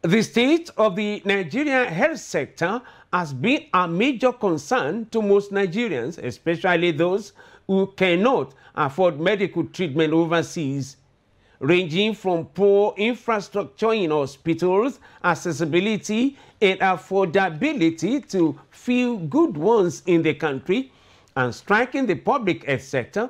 The state of the Nigerian health sector has been a major concern to most Nigerians, especially those who cannot afford medical treatment overseas, ranging from poor infrastructure in hospitals, accessibility and affordability to few good ones in the country, and striking the public health sector.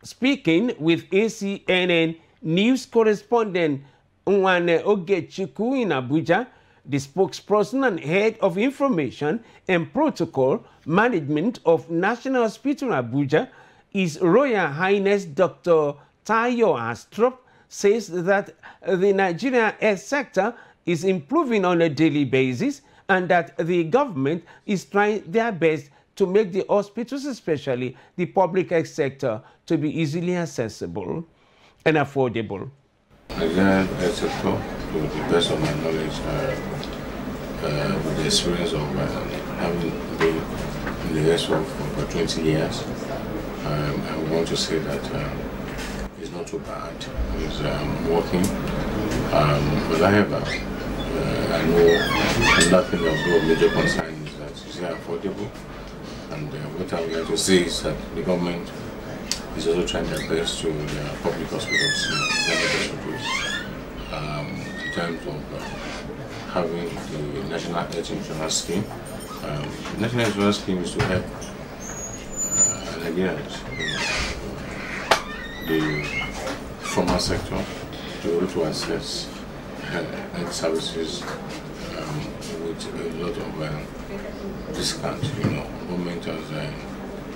Speaking with ACNN news correspondent Nwane Ogechukwu in Abuja, the spokesperson and head of information and protocol management of National Hospital Abuja, His Royal Highness Dr. Tayo Haastrup, says that the Nigerian health sector is improving on a daily basis and that the government is trying their best to make the hospitals, especially the public health sector, to be easily accessible and affordable. Nigerian health sector, to the best of my knowledge, with the experience of having been in the health world for about 20 years, I want to say that it's not too bad. It's working. But however, I know nothing of no major concern is that it's affordable. And what I'm going to say is that the government is also trying their best to their public hospitals, in terms of having the National Health Insurance Scheme. The National Insurance Scheme is to help Nigerians, the formal sector, to be able to access health services with a lot of discount. Government has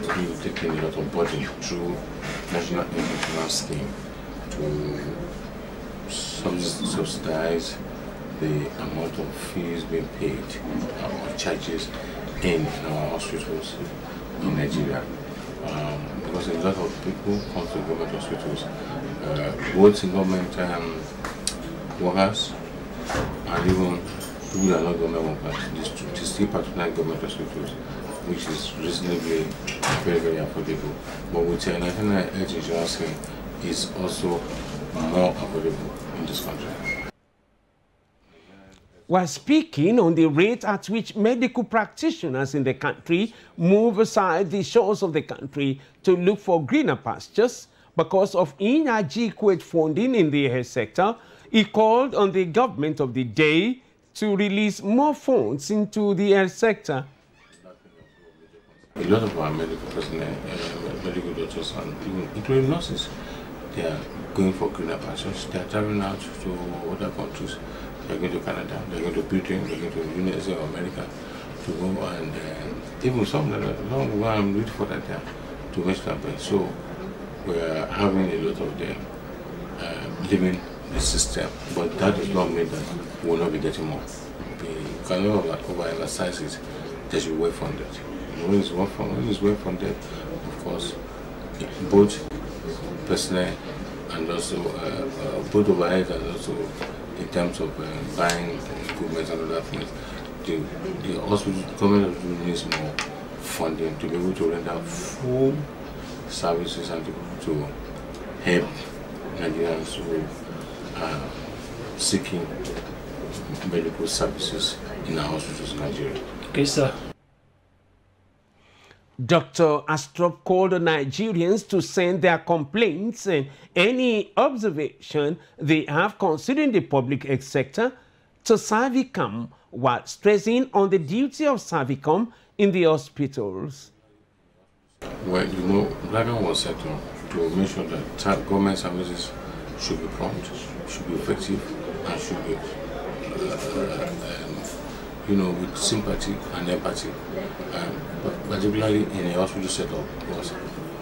really taken a lot of burden through National Health Insurance Scheme to subsidize the amount of fees being paid or charges in our hospitals in Nigeria. Because a lot of people come to government hospitals, both in government workers and even people that are not government workers, to still patronize government hospitals, which is reasonably very, very affordable. But with the National Health Insurance Scheme, it's also more affordable in this country. While speaking on the rate at which medical practitioners in the country move aside the shores of the country to look for greener pastures because of inadequate funding in the health sector, he called on the government of the day to release more funds into the health sector. A lot of our medical personnel, medical doctors, and even including nurses, they are going for greener pastures. They are traveling out to other countries. They're going to Canada, they're going to Britain, they're going to the United States of America to go, and even some that are long I'm ready for that there to West Africa. So we're having a lot of them leaving the system, but that does not mean that we will not be getting more. We cannot overemphasize it, that you well funded. When it's well funded, of course, both personnel and also both overhead and also in terms of buying equipment and other things, the hospital government needs more funding to be able to render full services and to help Nigerians who are seeking medical services in our hospitals in Nigeria. Okay, sir. Dr. Haastrup called on Nigerians to send their complaints and any observation they have concerning the public health sector to Servicom, while stressing on the duty of Servicom in the hospitals. Well, Blackman was set to make sure that government services should be prompt, should be effective, and should be with sympathy and empathy, but particularly in a hospital setup, because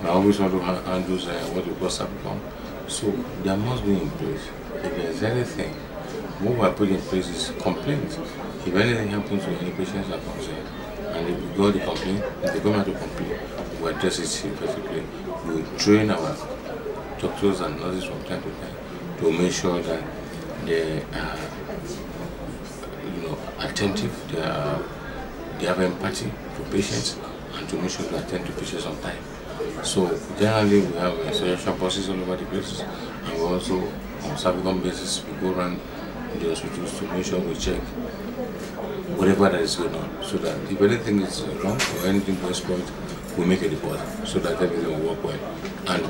I always want to handle what we call Servicom. So there must be in place. If there's anything, what we're putting in place is complaints. If anything happens to any patients that comes in, and if we got the complaint, if they come out to complain, we address it effectively. We train our doctors and nurses from time to time to make sure that they are attentive, they have empathy for patients, and to make sure to attend to patients on time. So generally we have social buses all over the places, and we also on Servicom basis we go around the hospitals to make sure we check whatever that is going on, so that if anything is wrong or anything goes spoiled, we make a report so that everything will work well and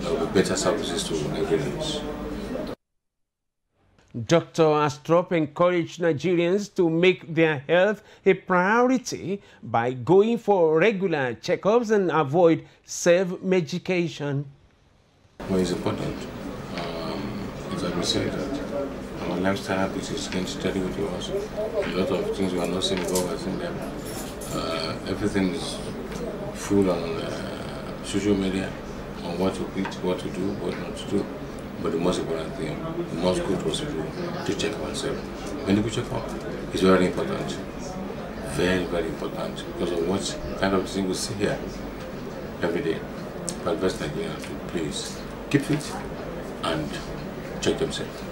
there will be better services to Nigerians. Dr. Haastrup encouraged Nigerians to make their health a priority by going for regular checkups and avoid self-medication. Well, it's important. As I said, that our lifestyle habits is getting steady with us. A lot of things we are not seeing before, we're seeing them. Everything is full on social media on what to eat, what to do, what not to do. But the most important thing, the most good was to do, to check ourselves. Medical check-up is very important. Very, very important because of what kind of thing we see here every day. But best Nigerians to please keep fit and check themselves.